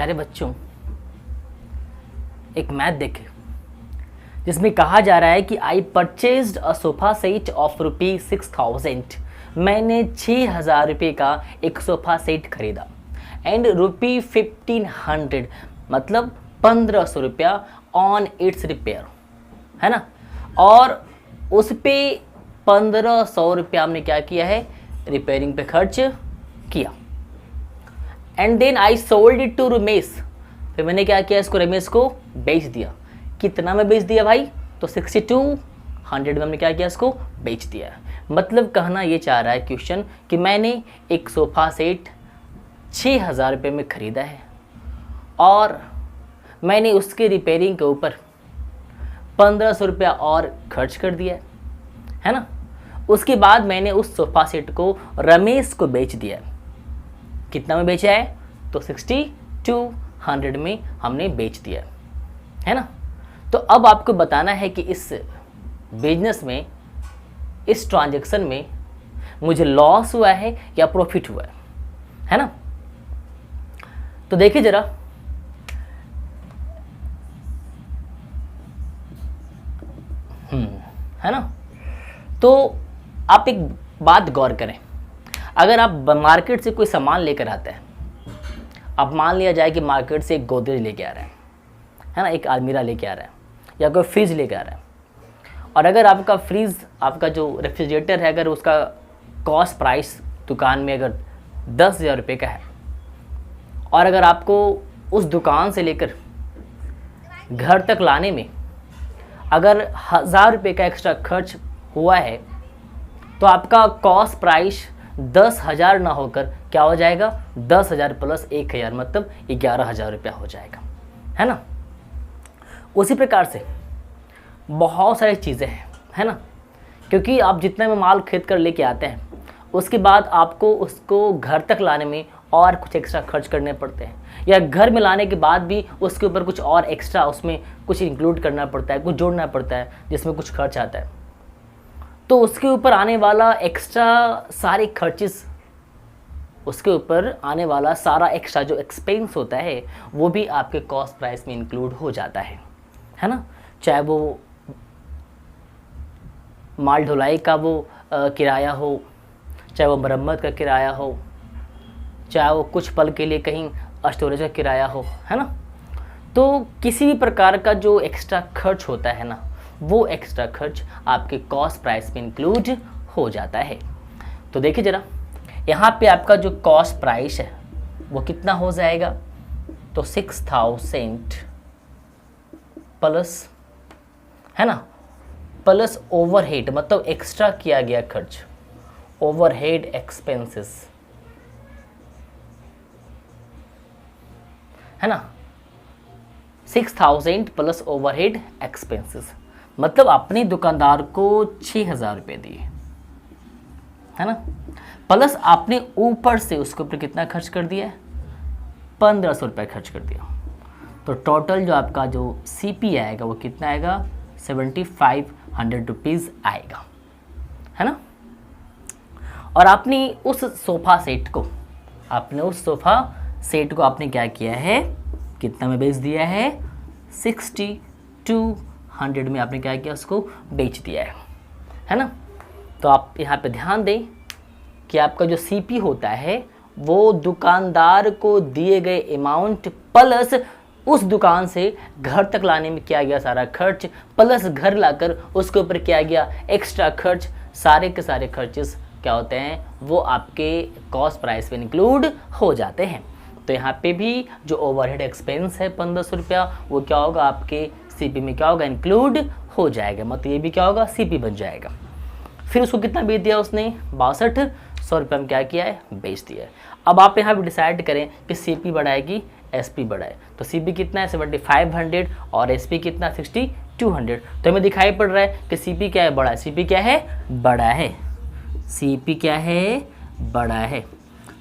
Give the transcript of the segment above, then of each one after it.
प्यारे बच्चों, एक मैथ देखें जिसमें कहा जा रहा है कि I purchased a sofa set of ₹6,000। मैंने 6,000 रुपये का एक सोफा सेट खरीदा एंड ₹1,500 मतलब 1,500 रुपया ऑन इट्स रिपेयर, है ना। और उस पे 1,500 रुपया हमने क्या किया है, रिपेयरिंग पे खर्च किया। And then I sold it to Ramesh, फिर मैंने क्या किया, इसको रमेश को बेच दिया। कितना में बेच दिया भाई, तो 6,200 में हमने क्या किया, इसको बेच दिया। मतलब कहना ये चाह रहा है क्वेश्चन कि मैंने एक सोफ़ा सेट 6,000 रुपये में ख़रीदा है और मैंने उसके रिपेयरिंग के ऊपर 1,500 रुपया और खर्च कर दिया है ना। उसके बाद मैंने उस सोफ़ा सेट को रमेश को बेच दिया। कितना में बेचा है, तो 6,200 में हमने बेच दिया, है ना। तो अब आपको बताना है कि इस बिजनेस में, इस ट्रांजैक्शन में मुझे लॉस हुआ है या प्रॉफिट हुआ है ना। तो देखिए जरा, है ना। तो आप एक बात गौर करें, अगर आप मार्केट से कोई सामान लेकर आते हैं, अब मान लिया जाए कि मार्केट से एक गोदरेज लेके आ रहे हैं, है ना, एक अलमीरा लेके आ रहे हैं या कोई फ्रिज लेके आ रहा है, और अगर आपका फ्रिज, आपका जो रेफ्रिजरेटर है, अगर उसका कॉस्ट प्राइस दुकान में अगर 10,000 रुपये का है और अगर आपको उस दुकान से लेकर घर तक लाने में अगर 1,000 रुपये का एक्स्ट्रा खर्च हुआ है, तो आपका कॉस्ट प्राइस 10,000 ना होकर क्या हो जाएगा, 10,000 प्लस 1,000 मतलब 11,000 रुपया हो जाएगा, है ना। उसी प्रकार से बहुत सारी चीज़ें हैं, है ना, क्योंकि आप जितने में माल खरीद कर लेके आते हैं उसके बाद आपको उसको घर तक लाने में और कुछ एक्स्ट्रा खर्च करने पड़ते हैं, या घर में लाने के बाद भी उसके ऊपर कुछ और एक्स्ट्रा उसमें कुछ इंक्लूड करना पड़ता है, कुछ जोड़ना पड़ता है जिसमें कुछ खर्च आता है। तो उसके ऊपर आने वाला एक्स्ट्रा सारे खर्चेस, उसके ऊपर आने वाला सारा एक्स्ट्रा जो एक्सपेंस होता है वो भी आपके कॉस्ट प्राइस में इंक्लूड हो जाता है ना। चाहे वो माल ढुलाई का वो किराया हो, चाहे वो मरम्मत का किराया हो, चाहे वो कुछ पल के लिए कहीं स्टोरेज का किराया हो, है ना। तो किसी भी प्रकार का जो एक्स्ट्रा खर्च होता है ना, वो एक्स्ट्रा खर्च आपके कॉस्ट प्राइस में इंक्लूड हो जाता है। तो देखिए ज़रा, यहाँ पे आपका जो कॉस्ट प्राइस है वो कितना हो जाएगा, तो 6,000 प्लस, है ना, प्लस ओवरहेड मतलब एक्स्ट्रा किया गया खर्च, ओवरहेड एक्सपेंसेस, है ना। 6,000 प्लस ओवरहेड एक्सपेंसेस मतलब अपने दुकानदार को 6,000 रुपये दिए, है ना, प्लस आपने ऊपर से उसके ऊपर कितना खर्च कर दिया है, 1,500 रुपये खर्च कर दिया। तो टोटल जो आपका जो CP आएगा वो कितना आएगा, 7,500 रुपीज़ आएगा, है ना। और आपने उस सोफ़ा सेट को, आपने क्या किया है, कितना में बेच दिया है, 6,200 में आपने क्या किया, उसको बेच दिया है ना। तो आप यहाँ पे ध्यान दें कि आपका जो CP होता है वो दुकानदार को दिए गए अमाउंट प्लस उस दुकान से घर तक लाने में किया गया सारा खर्च, प्लस घर लाकर उसके ऊपर किया गया एक्स्ट्रा खर्च, सारे के सारे खर्चेस क्या होते हैं, वो आपके कॉस्ट प्राइस में इंक्लूड हो जाते हैं। तो यहाँ पे भी जो ओवरहेड एक्सपेंस है 1,500 रुपया, वो क्या होगा, आपके CP में क्या होगा, इंक्लूड हो जाएगा, मतलब ये भी क्या होगा, CP बन जाएगा। फिर उसको कितना बेच दिया उसने, 62,100 रुपये में क्या किया है, बेच दिया है। अब आप यहाँ पे डिसाइड करें कि CP बढ़ाए कि SP बढ़ाए। तो CP कितना है, 7,500 और SP कितना, 6,200। तो हमें दिखाई पड़ रहा है कि CP क्या है, बड़ा है, CP क्या है, बड़ा है, CP क्या है, बड़ा है।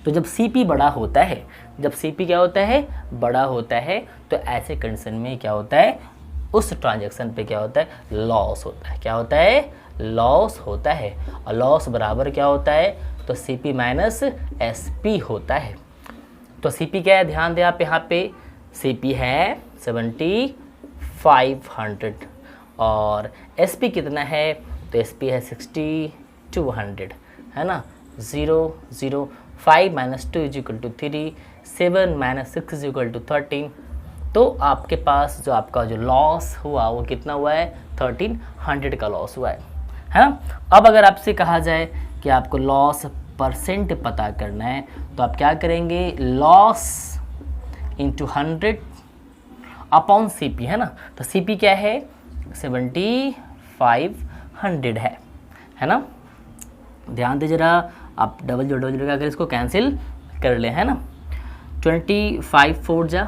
तो जब CP बड़ा होता है, जब CP क्या होता है, बड़ा होता है, तो ऐसे कंडीशन में क्या होता है, उस ट्रांजैक्शन पे क्या होता है, लॉस होता है। क्या होता है, लॉस होता है। और लॉस बराबर क्या होता है, तो CP माइनस SP होता है। तो CP क्या है, ध्यान दें आप यहाँ पे, CP है 7500 और SP कितना है, तो SP है 6200, है ना। 0 0 5 - 2 = 3, 7 - 6 = 13। तो आपके पास जो आपका जो लॉस हुआ वो कितना हुआ है, 1300 का लॉस हुआ है ना। अब अगर आपसे कहा जाए कि आपको लॉस परसेंट पता करना है तो आप क्या करेंगे, लॉस इंटू 100 अपॉन CP, है ना। तो CP क्या है, 7500 है ना। ध्यान दे जरा, आप डबल जो क्या करें, इसको कैंसिल कर ले, है ना। 25 4 जा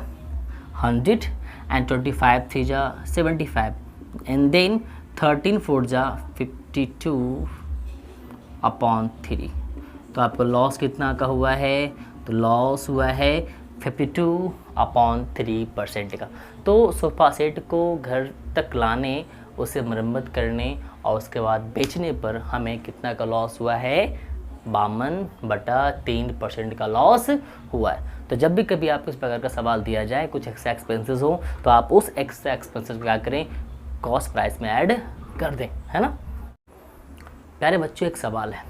100 एंड 25 3 जा 75 एंड देन 13 4 जा 52 अपॉन 3। तो आपको लॉस कितना का हुआ है, तो लॉस हुआ है 52/3% का। तो सोफ़ा सेट को घर तक लाने, उसे मरम्मत करने और उसके बाद बेचने पर हमें कितना का लॉस हुआ है, 52/3% का लॉस हुआ है। तो जब भी कभी आपको इस प्रकार का सवाल दिया जाए, कुछ एक्स्ट्रा एक्सपेंसेस हो, तो आप उस एक्स्ट्रा एक्सपेंसेस को क्या करें, कॉस्ट प्राइस में ऐड कर दें, है ना। प्यारे बच्चों, एक सवाल है।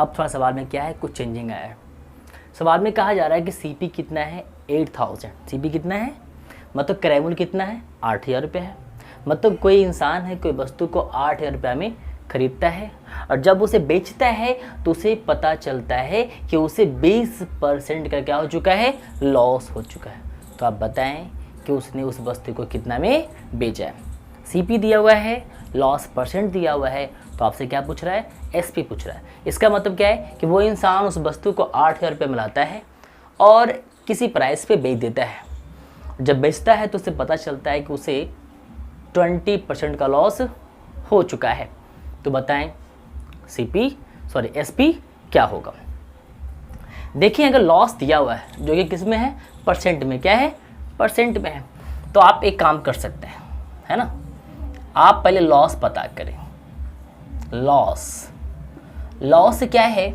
अब थोड़ा सवाल में क्या है, कुछ चेंजिंग आया है। सवाल में कहा जा रहा है कि CP कितना है, 8000। CP कितना है, मतलब क्रय मूल्य कितना है, 8000 रुपये है। मतलब कोई इंसान है, कोई वस्तु को 8000 रुपये में खरीदता है और जब उसे बेचता है तो उसे पता चलता है कि उसे 20% का क्या हो चुका है, लॉस हो चुका है। तो आप बताएं कि उसने उस वस्तु को कितना में बेचा है। CP दिया हुआ है, लॉस परसेंट दिया हुआ है, तो आपसे क्या पूछ रहा है, SP पूछ रहा है। इसका मतलब क्या है कि वो इंसान उस वस्तु को 8000 रुपये में लाता है और किसी प्राइस पे बेच देता है। जब बेचता है तो उसे पता चलता है कि उसे 20% का लॉस हो चुका है। तो बताएं SP क्या होगा। देखिए, अगर लॉस दिया हुआ है जो कि किस में है, परसेंट में, क्या है, परसेंट में है, तो आप एक काम कर सकते हैं, है ना। आप पहले लॉस पता करें। लॉस क्या है,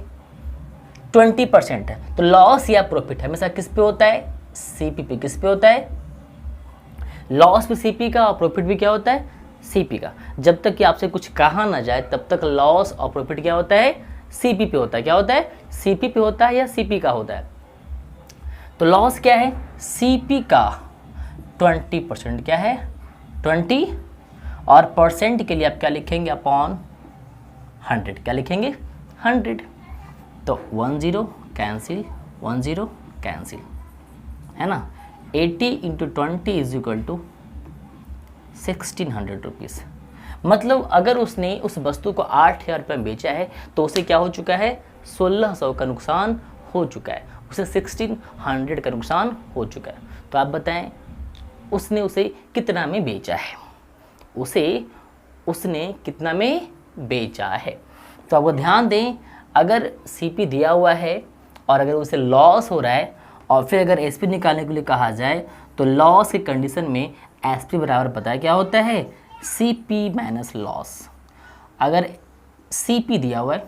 20% है। तो लॉस या प्रॉफिट हमेशा किस पे होता है, CP पे। किस पे होता है, लॉस भी CP का और प्रॉफिट भी क्या होता है, CP का। जब तक कि आपसे कुछ कहा ना जाए तब तक लॉस और प्रॉफिट क्या होता है, CP पे होता है। क्या होता है, CP पे होता है या CP का होता है। तो लॉस क्या है, CP का 20% क्या है, 20, और परसेंट के लिए आप क्या लिखेंगे, अपॉन 100। क्या लिखेंगे, 100। तो 10 कैंसिल, 10 कैंसिल, है ना। 80 × 20 = 1600 रुपीज़। मतलब अगर उसने उस वस्तु को 8000 रुपये में बेचा है तो उसे क्या हो चुका है, 1600 का नुकसान हो चुका है, उसे 1600 का नुकसान हो चुका है। तो आप बताएं उसने उसे कितना में बेचा है, उसने कितना में बेचा है। तो आपको ध्यान दें, अगर CP दिया हुआ है और अगर उसे लॉस हो रहा है और फिर अगर SP निकालने के लिए कहा जाए तो लॉस की कंडीशन में SP बराबर पता है क्या होता है, CP - लॉस। अगर CP दिया हुआ है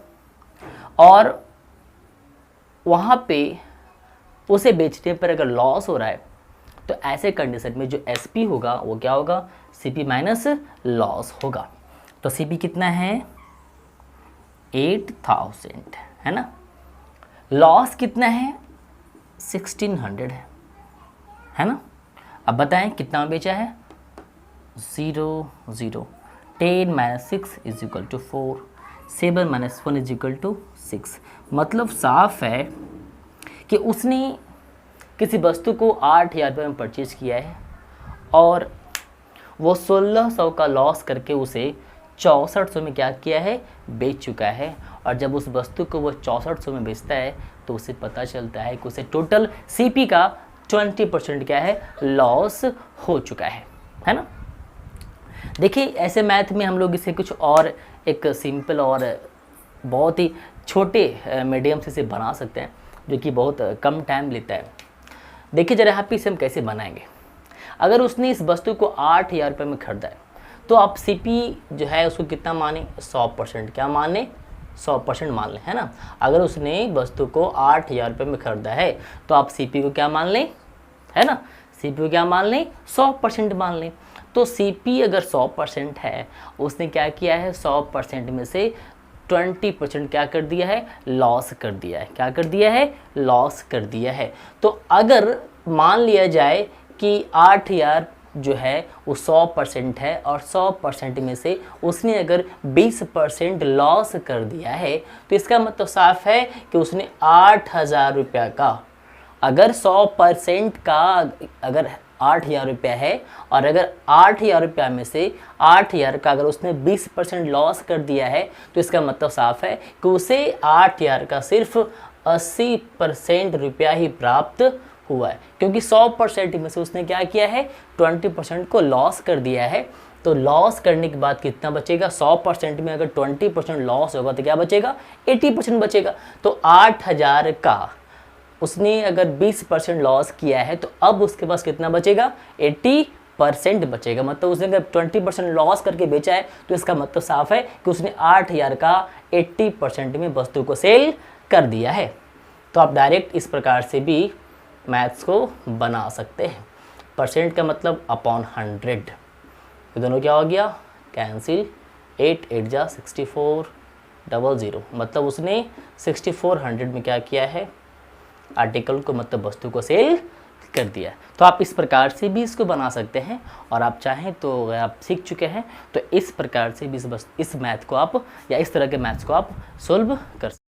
और वहाँ पे उसे बेचने पर अगर लॉस हो रहा है तो ऐसे कंडीशन में जो SP होगा वो क्या होगा, CP - लॉस होगा। तो CP कितना है, 8000, है ना। लॉस कितना है, 1600 है ना। अब बताएं कितना बेचा है, 0 0। 10 - 6 = 4, 7 - 1 = 6। मतलब साफ है कि उसने किसी वस्तु को 8000 रुपये में परचेज किया है और वो 1600 का लॉस करके उसे 6400 में क्या किया है, बेच चुका है। और जब उस वस्तु को वो 6400 में बेचता है तो उसे पता चलता है कि उसे टोटल CP का 20% क्या है, लॉस हो चुका है ना। देखिए, ऐसे मैथ में हम लोग इसे कुछ और एक सिंपल और बहुत ही छोटे मीडियम से इसे बना सकते हैं जो कि बहुत कम टाइम लेता है। देखिए जरा यहाँ पे इसे हम कैसे बनाएंगे। अगर उसने इस वस्तु को 8000 रुपये में खरीदा है तो आप CP जो है उसको कितना माने, 100%। क्या माने, 100% मान लें, है ना। अगर उसने वस्तु को 8000 रुपये में खरीदा है तो आप CP को क्या मान लें, है ना, CP क्या मान लें, 100% मान लें। तो CP अगर 100% है, उसने क्या किया है, 100% में से 20% क्या कर दिया है, लॉस कर दिया है। क्या कर दिया है, लॉस कर दिया है। तो अगर मान लिया जाए कि 8000 जो है वो 100% है और 100% में से उसने अगर 20% लॉस कर दिया है, तो इसका मतलब साफ है कि उसने 8000 रुपया का, अगर 100% का अगर 8000 रुपया है और अगर 8000 रुपया में से 8000 का अगर उसने 20% लॉस कर दिया है, तो इसका मतलब साफ है कि उसे 8000 का सिर्फ 80% रुपया ही प्राप्त हुआ है, क्योंकि 100% में से उसने क्या किया है, 20% को लॉस कर दिया है। तो लॉस करने के बाद कितना बचेगा, 100% में अगर 20% लॉस होगा तो क्या बचेगा, 80% बचेगा। तो 8000 का उसने अगर 20% लॉस किया है, तो अब उसके पास कितना बचेगा, 80% बचेगा। मतलब उसने अगर 20% लॉस करके बेचा है, तो इसका मतलब साफ है कि उसने 8000 का 80% में वस्तु को सेल कर दिया है। तो आप डायरेक्ट इस प्रकार से भी मैथ्स को बना सकते हैं। परसेंट का मतलब अपॉन 100, ये दोनों क्या हो गया, कैंसिल, 8 8 जा 64 00, मतलब उसने 6400 में क्या किया है, आर्टिकल को मतलब वस्तु को सेल कर दिया। तो आप इस प्रकार से भी इसको बना सकते हैं, और आप चाहें तो अगर आप सीख चुके हैं तो इस प्रकार से भी इस मैथ को आप या इस तरह के मैथ्स को आप सोल्व कर सकते हैं।